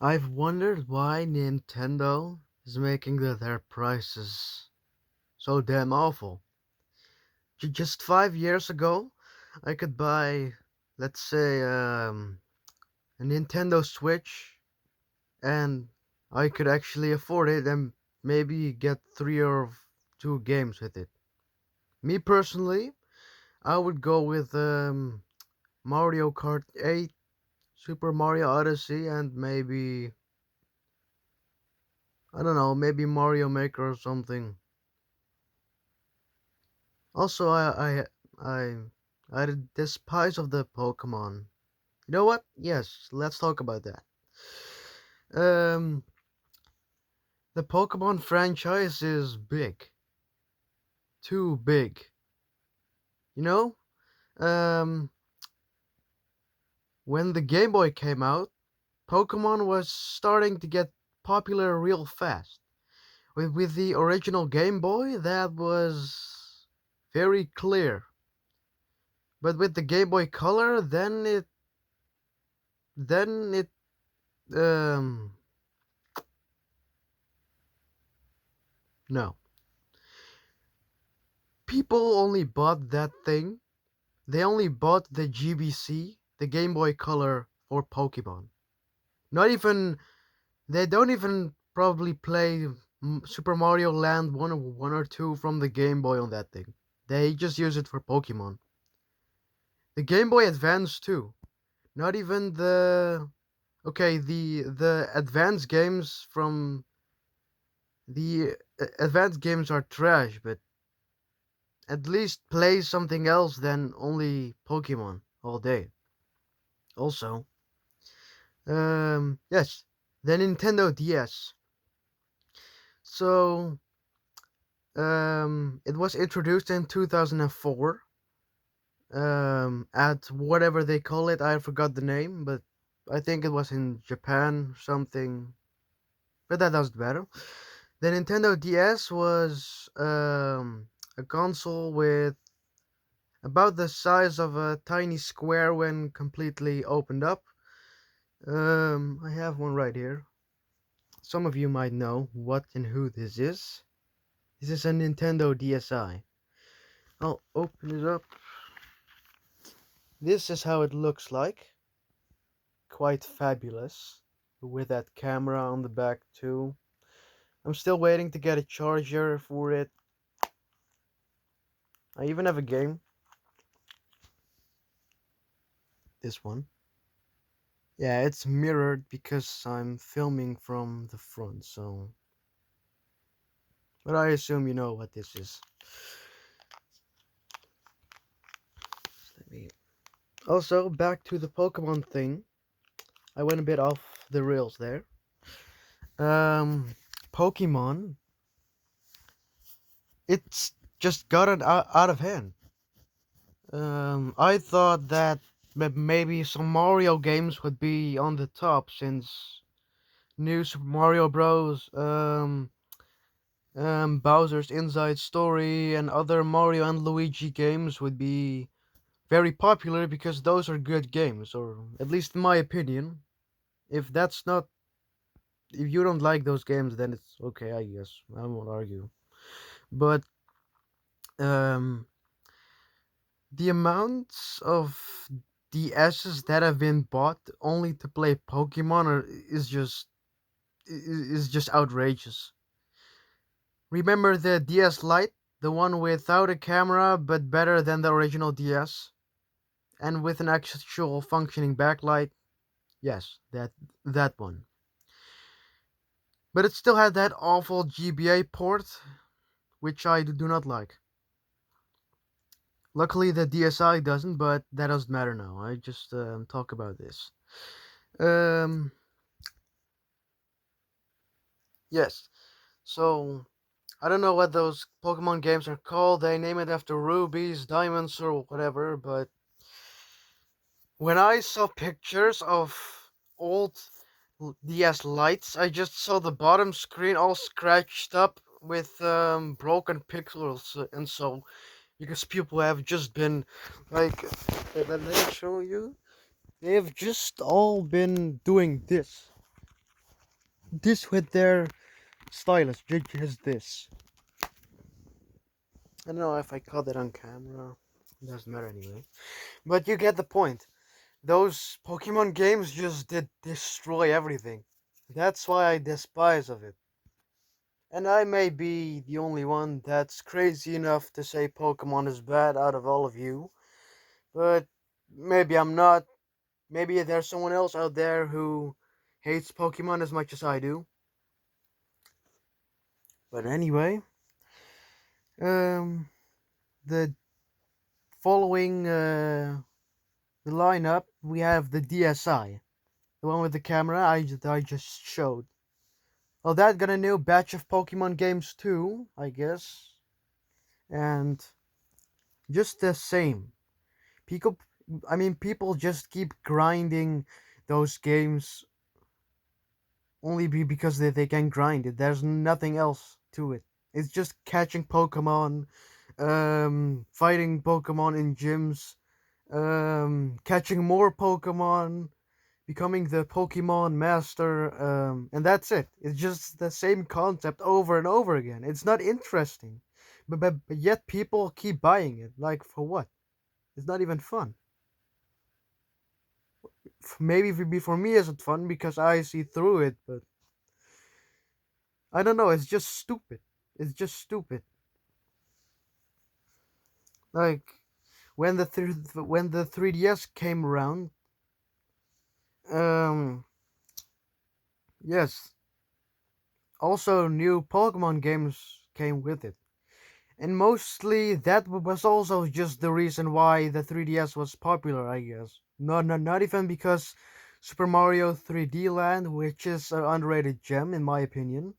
I've wondered why Nintendo is making their prices so damn awful. Just 5 years ago, I could buy, let's say, a Nintendo Switch, and I could actually afford it and maybe get three or two games with it. Me personally, I would go with Mario Kart 8, Super Mario Odyssey, and maybe I don't know, maybe Mario Maker or something. Also, I, I despise of the Pokemon. You know what? Yes, let's talk about that. Um, the Pokemon franchise is big, too big. You know, um, when the Game Boy came out, Pokemon was starting to get popular real fast. With the original Game Boy, that was very clear. But with the Game Boy Color, then it um no. People only bought that thing. They only bought the GBC, the Game Boy Color for Pokemon. Not even they don't even probably play Super Mario Land 1 or 2 from the Game Boy on that thing. They just use it for Pokemon. The Game Boy Advance too. Not even the okay, the advanced games from the advanced games are trash, but at least play something else than only Pokemon all day. Also, yes, the Nintendo DS. So, it was introduced in 2004. At whatever they call it, I forgot the name, but I think it was in Japan something. But that doesn't matter. The Nintendo DS was a console with about the size of a tiny square when completely opened up. I have one right here. Some of you might know what and who this is. This is a Nintendo DSi. I'll open it up. This is how it looks like. Quite fabulous. With that camera on the back too. I'm still waiting to get a charger for it. I even have a game. This one. Yeah, it's mirrored because I'm filming from the front, so. But I assume you know what this is. Let me. Also, back to the Pokemon thing. I went a bit off the rails there. Um, Pokemon, it's just gotten out of hand. I thought that maybe some Mario games would be on the top since New Super Mario Bros. Bowser's Inside Story and other Mario and Luigi games would be very popular because those are good games, or at least in my opinion. If that's not, if you don't like those games, then it's okay, I guess. I won't argue. But um, the amounts of DSs that have been bought only to play Pokemon is just outrageous. Remember the DS Lite, the one without a camera but better than the original DS, and with an actual functioning backlight. Yes, that one. But it still had that awful GBA port, which I do not like. Luckily, the DSi doesn't, but that doesn't matter now. I just talk about this. Um, yes. So I don't know what those Pokemon games are called. They name it after rubies, diamonds, or whatever. But when I saw pictures of old DS lights, I just saw the bottom screen all scratched up with broken pixels, and so because people have just been like, let me show you. They have just all been doing this. this with their stylus, just this. I don't know if I caught it on camera. It doesn't matter anyway. But you get the point. Those Pokemon games just did destroy everything. That's why I despise of it. And I may be the only one that's crazy enough to say Pokemon is bad out of all of you, but maybe I'm not. Maybe there's someone else out there who hates Pokemon as much as I do. But anyway, um, the following the lineup, we have the DSi, the one with the camera I just showed. Well, that got a new batch of Pokemon games too, I guess, and just the same. People, people just keep grinding those games only because they can grind it. There's nothing else to it. It's just catching Pokemon, fighting Pokemon in gyms, catching more Pokemon, becoming the Pokemon master, and that's it. It's just the same concept over and over again. It's not interesting, but yet people keep buying it. Like for what? It's not even fun. Maybe for me isn't fun because I see through it, but I don't know. It's just stupid. It's just stupid. Like when the 3DS came around, um, yes, also new Pokemon games came with it. And mostly that was also just the reason why the 3DS was popular, I guess. Not even because Super Mario 3D Land, which is an underrated gem in my opinion.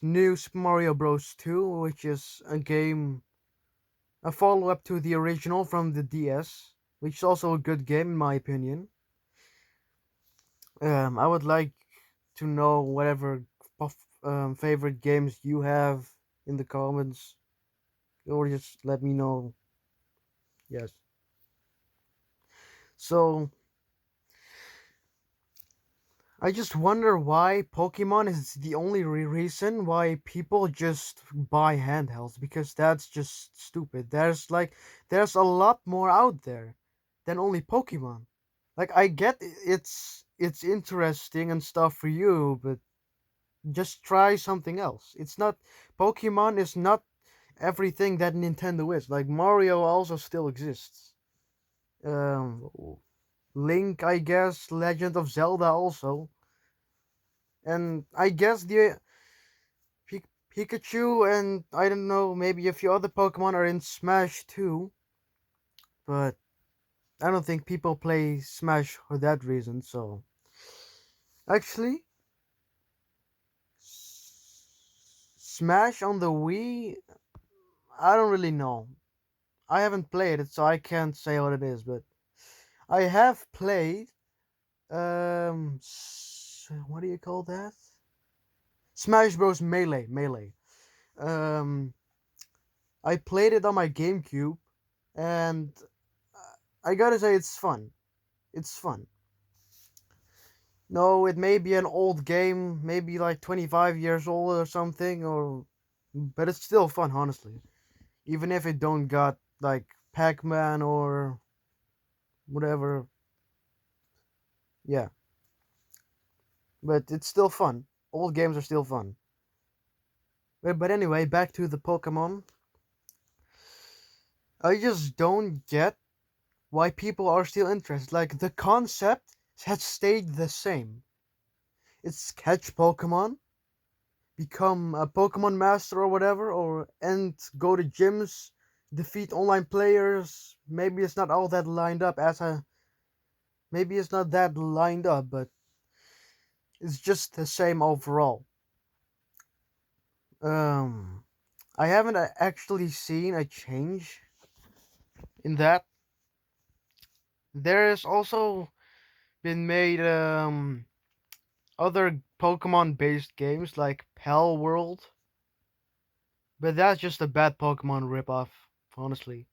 New Super Mario Bros. 2, which is a follow up to the original from the DS, which is also a good game in my opinion. I would like to know whatever favorite games you have in the comments, or just let me know. Yes. So I just wonder why Pokemon is the only reason why people just buy handhelds, because that's just stupid. There's a lot more out there than only Pokemon. Like I get it's interesting and stuff for you, but just try something else. It's not Pokemon is not everything that Nintendo is. Like Mario also still exists. Um Link, I guess, Legend of Zelda also. And I guess the Pikachu and I don't know, maybe a few other Pokemon are in Smash too, but I don't think people play Smash for that reason. So actually, Smash on the Wii, I don't really know. I haven't played it, so I can't say what it is. But I have played what do you call that? Smash Bros. Melee. Um, I played it on my GameCube, and I gotta say it's fun. It's fun. No, it may be an old game, maybe like 25 years old or something, or but it's still fun, honestly. Even if it don't got like Pac-Man or whatever, yeah. But it's still fun. Old games are still fun. But anyway, back to the Pokemon. I just don't get why people are still interested. Like the concept has stayed the same. It's catch Pokemon, become a Pokemon master or whatever, or and go to gyms, defeat online players. Maybe it's not all that lined up as a maybe it's not that lined up, but it's just the same overall. Um I haven't actually seen a change in that. There has also been made other Pokemon based games like Pal World, but that's just a bad Pokemon ripoff, honestly.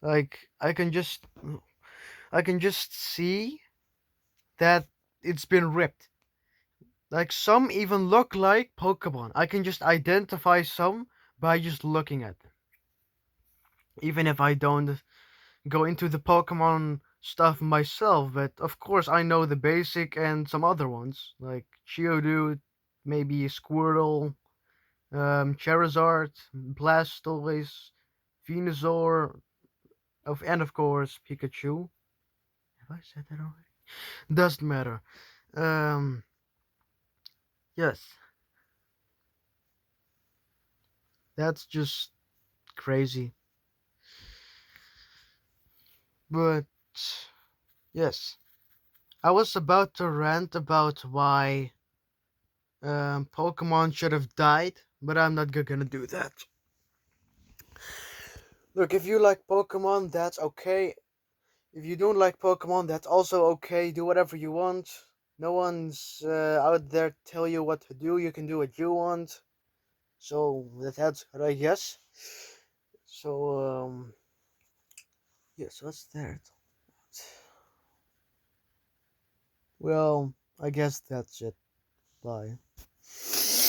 Like I can just see that it's been ripped. Like some even look like Pokemon. I can just identify some by just looking at them. Even if I don't go into the Pokemon stuff myself, but of course I know the basic and some other ones like Geodude, maybe Squirtle, Charizard, Blastoise, Venusaur, and of course Pikachu. Have I said that already? Doesn't matter. Um, yes, that's just crazy. But yes, I was about to rant about why Pokemon should have died, but I'm not gonna do that. Look, if you like Pokemon, that's okay. If you don't like Pokemon, that's also okay. Do whatever you want. No one's out there to tell you what to do. You can do what you want. So that's right. Yes. So yes, what's that? Well, I guess that's it. Bye.